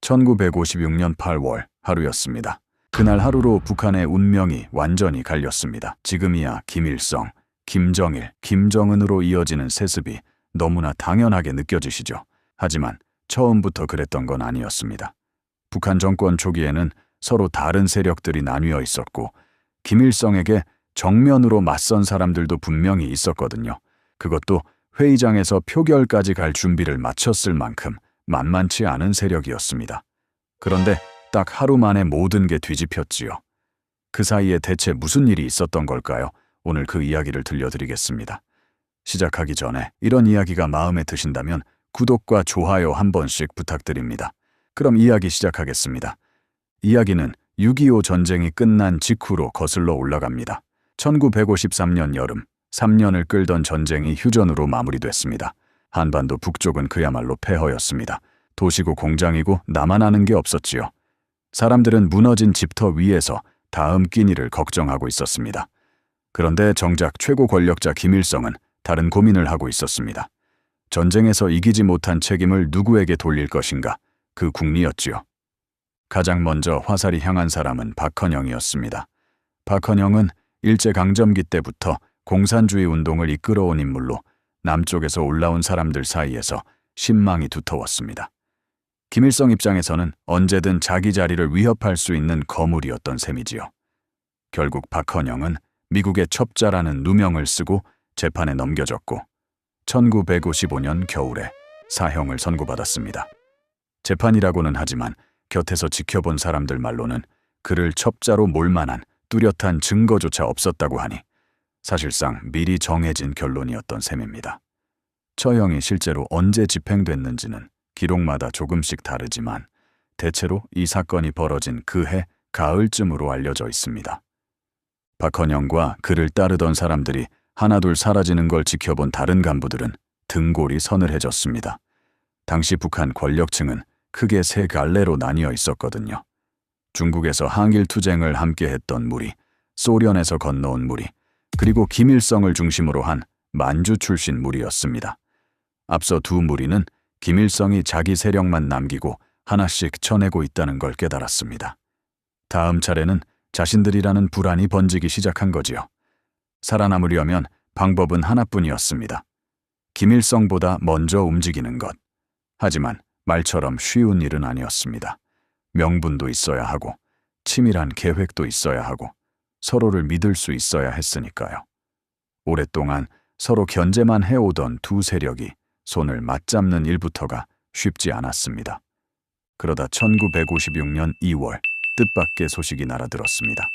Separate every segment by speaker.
Speaker 1: 1956년 8월 하루였습니다. 그날 하루로 북한의 운명이 완전히 갈렸습니다. 지금이야 김일성, 김정일, 김정은으로 이어지는 세습이 너무나 당연하게 느껴지시죠. 하지만 처음부터 그랬던 건 아니었습니다. 북한 정권 초기에는 서로 다른 세력들이 나뉘어 있었고 김일성에게 정면으로 맞선 사람들도 분명히 있었거든요. 그것도 회의장에서 표결까지 갈 준비를 마쳤을 만큼 만만치 않은 세력이었습니다. 그런데 딱 하루 만에 모든 게 뒤집혔지요. 그 사이에 대체 무슨 일이 있었던 걸까요? 오늘 그 이야기를 들려드리겠습니다. 시작하기 전에 이런 이야기가 마음에 드신다면 구독과 좋아요 한 번씩 부탁드립니다. 그럼 이야기 시작하겠습니다. 이야기는 6.25 전쟁이 끝난 직후로 거슬러 올라갑니다. 1953년 여름, 3년을 끌던 전쟁이 휴전으로 마무리됐습니다. 한반도 북쪽은 그야말로 폐허였습니다. 도시고 공장이고 나만 아는 게 없었지요. 사람들은 무너진 집터 위에서 다음 끼니를 걱정하고 있었습니다. 그런데 정작 최고 권력자 김일성은 다른 고민을 하고 있었습니다. 전쟁에서 이기지 못한 책임을 누구에게 돌릴 것인가, 그 궁리였지요. 가장 먼저 화살이 향한 사람은 박헌영이었습니다. 박헌영은 일제강점기 때부터 공산주의 운동을 이끌어온 인물로 남쪽에서 올라온 사람들 사이에서 신망이 두터웠습니다. 김일성 입장에서는 언제든 자기 자리를 위협할 수 있는 거물이었던 셈이지요. 결국 박헌영은 미국의 첩자라는 누명을 쓰고 재판에 넘겨졌고 1955년 겨울에 사형을 선고받았습니다. 재판이라고는 하지만 곁에서 지켜본 사람들 말로는 그를 첩자로 몰 만한 뚜렷한 증거조차 없었다고 하니 사실상 미리 정해진 결론이었던 셈입니다. 처형이 실제로 언제 집행됐는지는 기록마다 조금씩 다르지만 대체로 이 사건이 벌어진 그해 가을쯤으로 알려져 있습니다. 박헌영과 그를 따르던 사람들이 하나둘 사라지는 걸 지켜본 다른 간부들은 등골이 서늘해졌습니다. 당시 북한 권력층은 크게 세 갈래로 나뉘어 있었거든요. 중국에서 항일투쟁을 함께했던 무리, 소련에서 건너온 무리, 그리고 김일성을 중심으로 한 만주 출신 무리였습니다. 앞서 두 무리는 김일성이 자기 세력만 남기고 하나씩 쳐내고 있다는 걸 깨달았습니다. 다음 차례는 자신들이라는 불안이 번지기 시작한 거지요. 살아남으려면 방법은 하나뿐이었습니다. 김일성보다 먼저 움직이는 것. 하지만 말처럼 쉬운 일은 아니었습니다. 명분도 있어야 하고 치밀한 계획도 있어야 하고 서로를 믿을 수 있어야 했으니까요. 오랫동안 서로 견제만 해오던 두 세력이 손을 맞잡는 일부터가 쉽지 않았습니다. 그러다 1956년 2월 뜻밖의 소식이 날아들었습니다.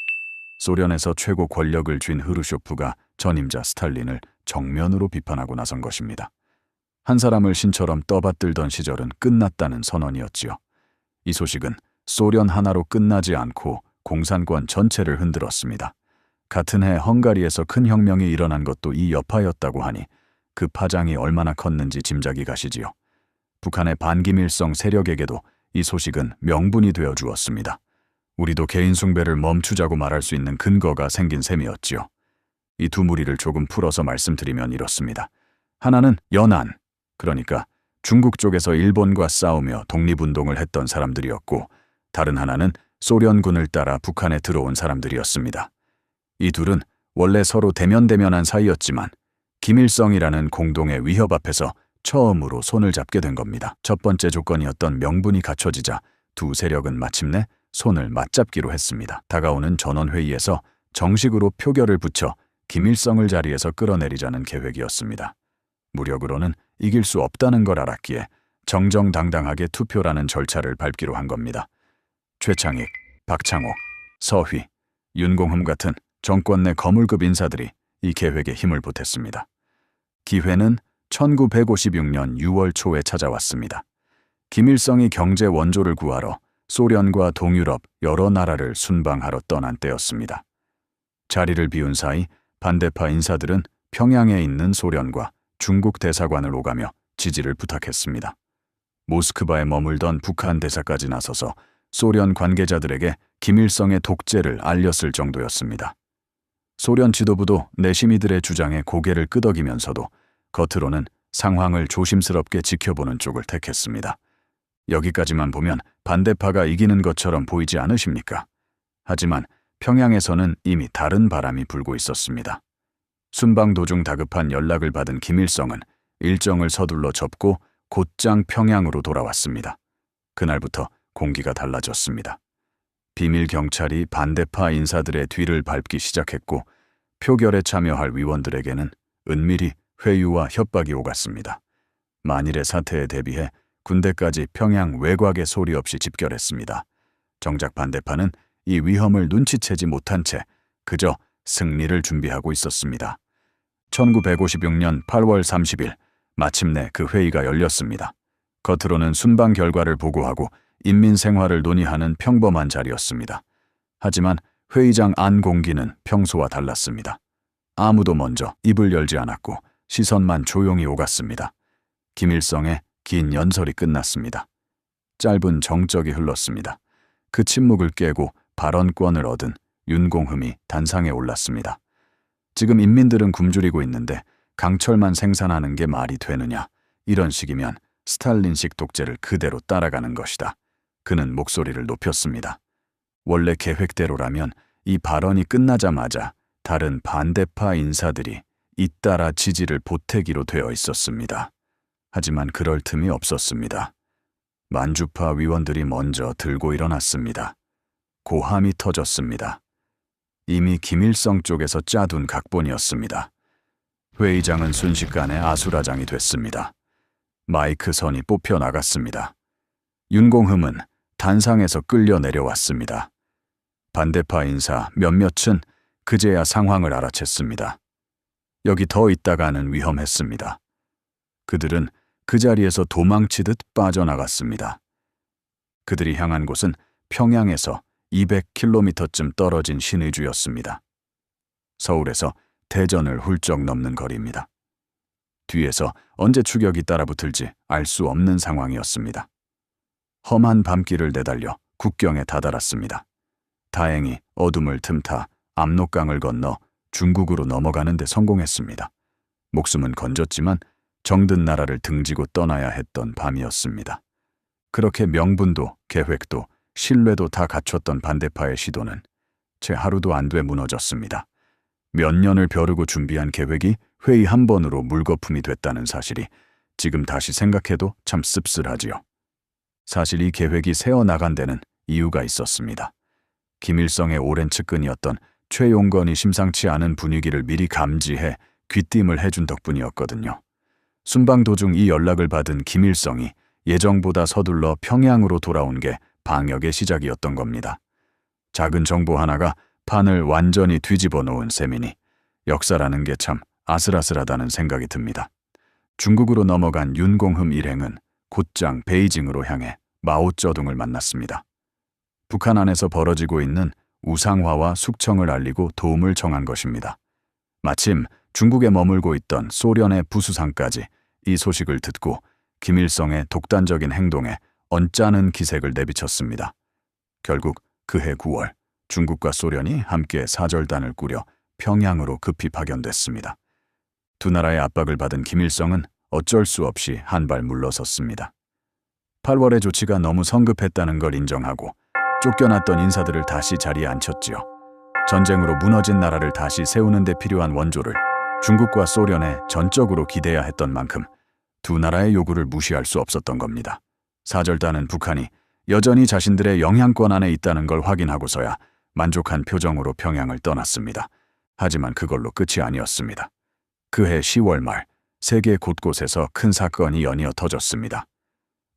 Speaker 1: 소련에서 최고 권력을 쥔 흐르쇼프가 전임자 스탈린을 정면으로 비판하고 나선 것입니다. 한 사람을 신처럼 떠받들던 시절은 끝났다는 선언이었지요. 이 소식은 소련 하나로 끝나지 않고 공산권 전체를 흔들었습니다. 같은 해 헝가리에서 큰 혁명이 일어난 것도 이 여파였다고 하니 그 파장이 얼마나 컸는지 짐작이 가시지요. 북한의 반김일성 세력에게도 이 소식은 명분이 되어 주었습니다. 우리도 개인 숭배를 멈추자고 말할 수 있는 근거가 생긴 셈이었지요. 이 두 무리를 조금 풀어서 말씀드리면 이렇습니다. 하나는 연안, 그러니까 중국 쪽에서 일본과 싸우며 독립운동을 했던 사람들이었고, 다른 하나는 소련군을 따라 북한에 들어온 사람들이었습니다. 이 둘은 원래 서로 대면대면한 사이였지만 김일성이라는 공동의 위협 앞에서 처음으로 손을 잡게 된 겁니다. 첫 번째 조건이었던 명분이 갖춰지자 두 세력은 마침내 손을 맞잡기로 했습니다. 다가오는 전원회의에서 정식으로 표결을 붙여 김일성을 자리에서 끌어내리자는 계획이었습니다. 무력으로는 이길 수 없다는 걸 알았기에 정정당당하게 투표라는 절차를 밟기로 한 겁니다. 최창익, 박창호, 서휘, 윤공흠 같은 정권 내 거물급 인사들이 이 계획에 힘을 보탰습니다. 기회는 1956년 6월 초에 찾아왔습니다. 김일성이 경제 원조를 구하러 소련과 동유럽 여러 나라를 순방하러 떠난 때였습니다. 자리를 비운 사이 반대파 인사들은 평양에 있는 소련과 중국 대사관을 오가며 지지를 부탁했습니다. 모스크바에 머물던 북한 대사까지 나서서 소련 관계자들에게 김일성의 독재를 알렸을 정도였습니다. 소련 지도부도 내심이들의 주장에 고개를 끄덕이면서도 겉으로는 상황을 조심스럽게 지켜보는 쪽을 택했습니다. 여기까지만 보면 반대파가 이기는 것처럼 보이지 않으십니까? 하지만 평양에서는 이미 다른 바람이 불고 있었습니다. 순방 도중 다급한 연락을 받은 김일성은 일정을 서둘러 접고 곧장 평양으로 돌아왔습니다. 그날부터 공기가 달라졌습니다. 비밀 경찰이 반대파 인사들의 뒤를 밟기 시작했고 표결에 참여할 위원들에게는 은밀히 회유와 협박이 오갔습니다. 만일의 사태에 대비해 군대까지 평양 외곽에 소리 없이 집결했습니다. 정작 반대파는 이 위험을 눈치채지 못한 채 그저 승리를 준비하고 있었습니다. 1956년 8월 30일 마침내 그 회의가 열렸습니다. 겉으로는 순방 결과를 보고하고 인민 생활을 논의하는 평범한 자리였습니다. 하지만 회의장 안 공기는 평소와 달랐습니다. 아무도 먼저 입을 열지 않았고 시선만 조용히 오갔습니다. 김일성의 긴 연설이 끝났습니다. 짧은 정적이 흘렀습니다. 그 침묵을 깨고 발언권을 얻은 윤공흠이 단상에 올랐습니다. 지금 인민들은 굶주리고 있는데 강철만 생산하는 게 말이 되느냐. 이런 식이면 스탈린식 독재를 그대로 따라가는 것이다. 그는 목소리를 높였습니다. 원래 계획대로라면 이 발언이 끝나자마자 다른 반대파 인사들이 잇따라 지지를 보태기로 되어 있었습니다. 하지만 그럴 틈이 없었습니다. 만주파 위원들이 먼저 들고 일어났습니다. 고함이 터졌습니다. 이미 김일성 쪽에서 짜둔 각본이었습니다. 회의장은 순식간에 아수라장이 됐습니다. 마이크 선이 뽑혀 나갔습니다. 윤공흠은 단상에서 끌려 내려왔습니다. 반대파 인사 몇몇은 그제야 상황을 알아챘습니다. 여기 더 있다가는 위험했습니다. 그들은 그 자리에서 도망치듯 빠져나갔습니다. 그들이 향한 곳은 평양에서 200km쯤 떨어진 신의주였습니다. 서울에서 대전을 훌쩍 넘는 거리입니다. 뒤에서 언제 추격이 따라붙을지 알 수 없는 상황이었습니다. 험한 밤길을 내달려 국경에 다다랐습니다. 다행히 어둠을 틈타 압록강을 건너 중국으로 넘어가는 데 성공했습니다. 목숨은 건졌지만 정든 나라를 등지고 떠나야 했던 밤이었습니다. 그렇게 명분도 계획도 신뢰도 다 갖췄던 반대파의 시도는 채 하루도 안 돼 무너졌습니다. 몇 년을 벼르고 준비한 계획이 회의 한 번으로 물거품이 됐다는 사실이 지금 다시 생각해도 참 씁쓸하지요. 사실 이 계획이 새어나간 데는 이유가 있었습니다. 김일성의 오랜 측근이었던 최용건이 심상치 않은 분위기를 미리 감지해 귀띔을 해준 덕분이었거든요. 순방 도중 이 연락을 받은 김일성이 예정보다 서둘러 평양으로 돌아온 게 방역의 시작이었던 겁니다. 작은 정보 하나가 판을 완전히 뒤집어 놓은 셈이니 역사라는 게 참 아슬아슬하다는 생각이 듭니다. 중국으로 넘어간 윤공흠 일행은 곧장 베이징으로 향해 마오쩌둥을 만났습니다. 북한 안에서 벌어지고 있는 우상화와 숙청을 알리고 도움을 청한 것입니다. 마침 중국에 머물고 있던 소련의 부수상까지 이 소식을 듣고 김일성의 독단적인 행동에 언짢은 기색을 내비쳤습니다. 결국 그해 9월 중국과 소련이 함께 사절단을 꾸려 평양으로 급히 파견됐습니다. 두 나라의 압박을 받은 김일성은 어쩔 수 없이 한 발 물러섰습니다. 8월의 조치가 너무 성급했다는 걸 인정하고 쫓겨났던 인사들을 다시 자리에 앉혔지요. 전쟁으로 무너진 나라를 다시 세우는 데 필요한 원조를 중국과 소련에 전적으로 기대야 했던 만큼 두 나라의 요구를 무시할 수 없었던 겁니다. 사절단은 북한이 여전히 자신들의 영향권 안에 있다는 걸 확인하고서야 만족한 표정으로 평양을 떠났습니다. 하지만 그걸로 끝이 아니었습니다. 그해 10월 말 세계 곳곳에서 큰 사건이 연이어 터졌습니다.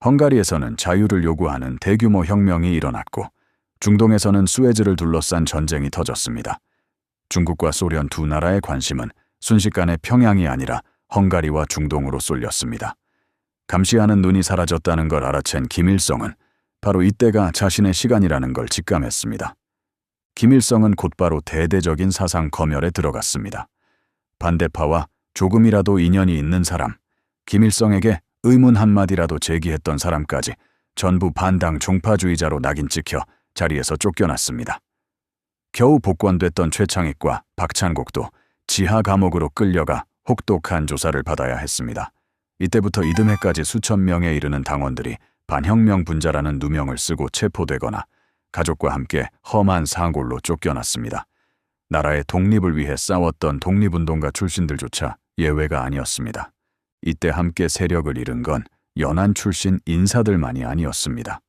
Speaker 1: 헝가리에서는 자유를 요구하는 대규모 혁명이 일어났고 중동에서는 수에즈를 둘러싼 전쟁이 터졌습니다. 중국과 소련 두 나라의 관심은 순식간에 평양이 아니라 헝가리와 중동으로 쏠렸습니다. 감시하는 눈이 사라졌다는 걸 알아챈 김일성은 바로 이때가 자신의 시간이라는 걸 직감했습니다. 김일성은 곧바로 대대적인 사상 검열에 들어갔습니다. 반대파와 조금이라도 인연이 있는 사람, 김일성에게 의문 한마디라도 제기했던 사람까지 전부 반당 종파주의자로 낙인 찍혀 자리에서 쫓겨났습니다. 겨우 복권됐던 최창익과 박찬국도 지하 감옥으로 끌려가 혹독한 조사를 받아야 했습니다. 이때부터 이듬해까지 수천 명에 이르는 당원들이 반혁명 분자라는 누명을 쓰고 체포되거나 가족과 함께 험한 상골로 쫓겨났습니다. 나라의 독립을 위해 싸웠던 독립운동가 출신들조차 예외가 아니었습니다. 이때 함께 세력을 잃은 건 연안 출신 인사들만이 아니었습니다.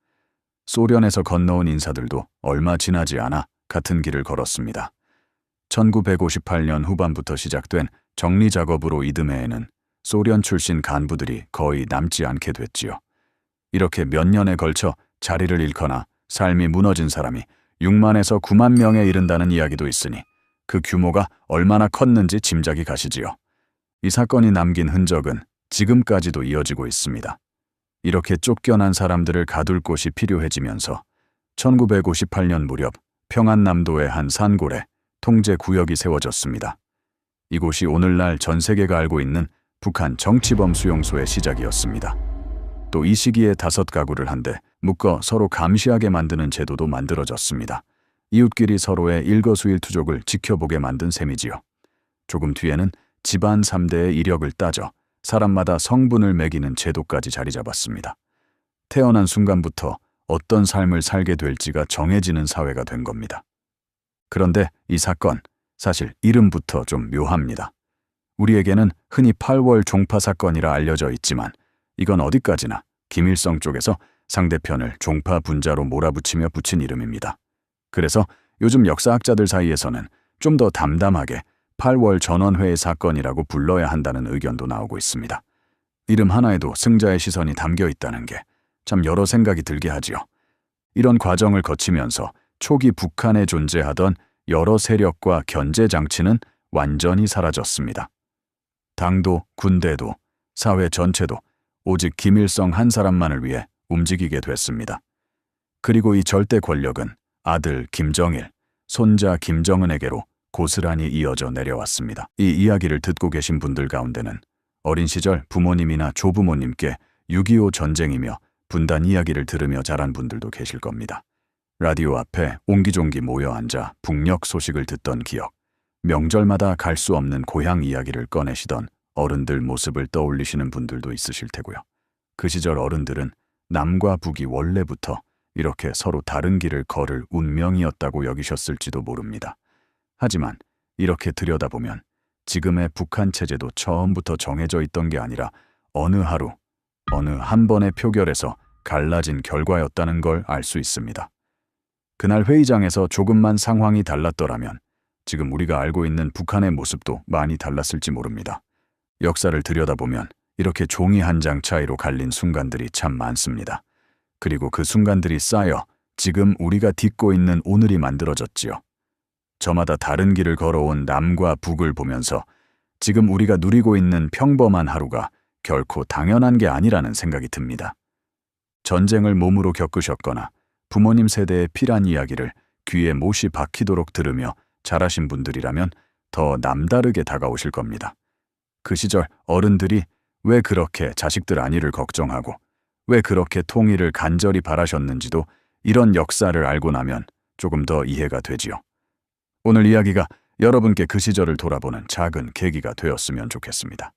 Speaker 1: 소련에서 건너온 인사들도 얼마 지나지 않아 같은 길을 걸었습니다. 1958년 후반부터 시작된 정리 작업으로 이듬해에는 소련 출신 간부들이 거의 남지 않게 됐지요. 이렇게 몇 년에 걸쳐 자리를 잃거나 삶이 무너진 사람이 6만에서 9만 명에 이른다는 이야기도 있으니 그 규모가 얼마나 컸는지 짐작이 가시지요. 이 사건이 남긴 흔적은 지금까지도 이어지고 있습니다. 이렇게 쫓겨난 사람들을 가둘 곳이 필요해지면서 1958년 무렵 평안남도의 한 산골에 통제구역이 세워졌습니다. 이곳이 오늘날 전 세계가 알고 있는 북한 정치범 수용소의 시작이었습니다. 또 이 시기에 5가구를 한데 묶어 서로 감시하게 만드는 제도도 만들어졌습니다. 이웃끼리 서로의 일거수일투족을 지켜보게 만든 셈이지요. 조금 뒤에는 집안 3대의 이력을 따져 사람마다 성분을 매기는 제도까지 자리 잡았습니다. 태어난 순간부터 어떤 삶을 살게 될지가 정해지는 사회가 된 겁니다. 그런데 이 사건, 사실 이름부터 좀 묘합니다. 우리에게는 흔히 8월 종파 사건이라 알려져 있지만 이건 어디까지나 김일성 쪽에서 상대편을 종파 분자로 몰아붙이며 붙인 이름입니다. 그래서 요즘 역사학자들 사이에서는 좀 더 담담하게 8월 전원회의 사건이라고 불러야 한다는 의견도 나오고 있습니다. 이름 하나에도 승자의 시선이 담겨 있다는 게 참 여러 생각이 들게 하지요. 이런 과정을 거치면서 초기 북한에 존재하던 여러 세력과 견제 장치는 완전히 사라졌습니다. 당도, 군대도, 사회 전체도 오직 김일성 한 사람만을 위해 움직이게 됐습니다. 그리고 이 절대 권력은 아들 김정일, 손자 김정은에게로 고스란히 이어져 내려왔습니다. 이 이야기를 듣고 계신 분들 가운데는 어린 시절 부모님이나 조부모님께 6.25 전쟁이며 분단 이야기를 들으며 자란 분들도 계실 겁니다. 라디오 앞에 옹기종기 모여 앉아 북녘 소식을 듣던 기억, 명절마다 갈 수 없는 고향 이야기를 꺼내시던 어른들 모습을 떠올리시는 분들도 있으실 테고요. 그 시절 어른들은 남과 북이 원래부터 이렇게 서로 다른 길을 걸을 운명이었다고 여기셨을지도 모릅니다. 하지만 이렇게 들여다보면 지금의 북한 체제도 처음부터 정해져 있던 게 아니라 어느 하루, 어느 한 번의 표결에서 갈라진 결과였다는 걸 알 수 있습니다. 그날 회의장에서 조금만 상황이 달랐더라면 지금 우리가 알고 있는 북한의 모습도 많이 달랐을지 모릅니다. 역사를 들여다보면 이렇게 종이 한 장 차이로 갈린 순간들이 참 많습니다. 그리고 그 순간들이 쌓여 지금 우리가 딛고 있는 오늘이 만들어졌지요. 저마다 다른 길을 걸어온 남과 북을 보면서 지금 우리가 누리고 있는 평범한 하루가 결코 당연한 게 아니라는 생각이 듭니다. 전쟁을 몸으로 겪으셨거나 부모님 세대의 피란 이야기를 귀에 못이 박히도록 들으며 자라신 분들이라면 더 남다르게 다가오실 겁니다. 그 시절 어른들이 왜 그렇게 자식들 안위를 걱정하고 왜 그렇게 통일을 간절히 바라셨는지도 이런 역사를 알고 나면 조금 더 이해가 되지요. 오늘 이야기가 여러분께 그 시절을 돌아보는 작은 계기가 되었으면 좋겠습니다.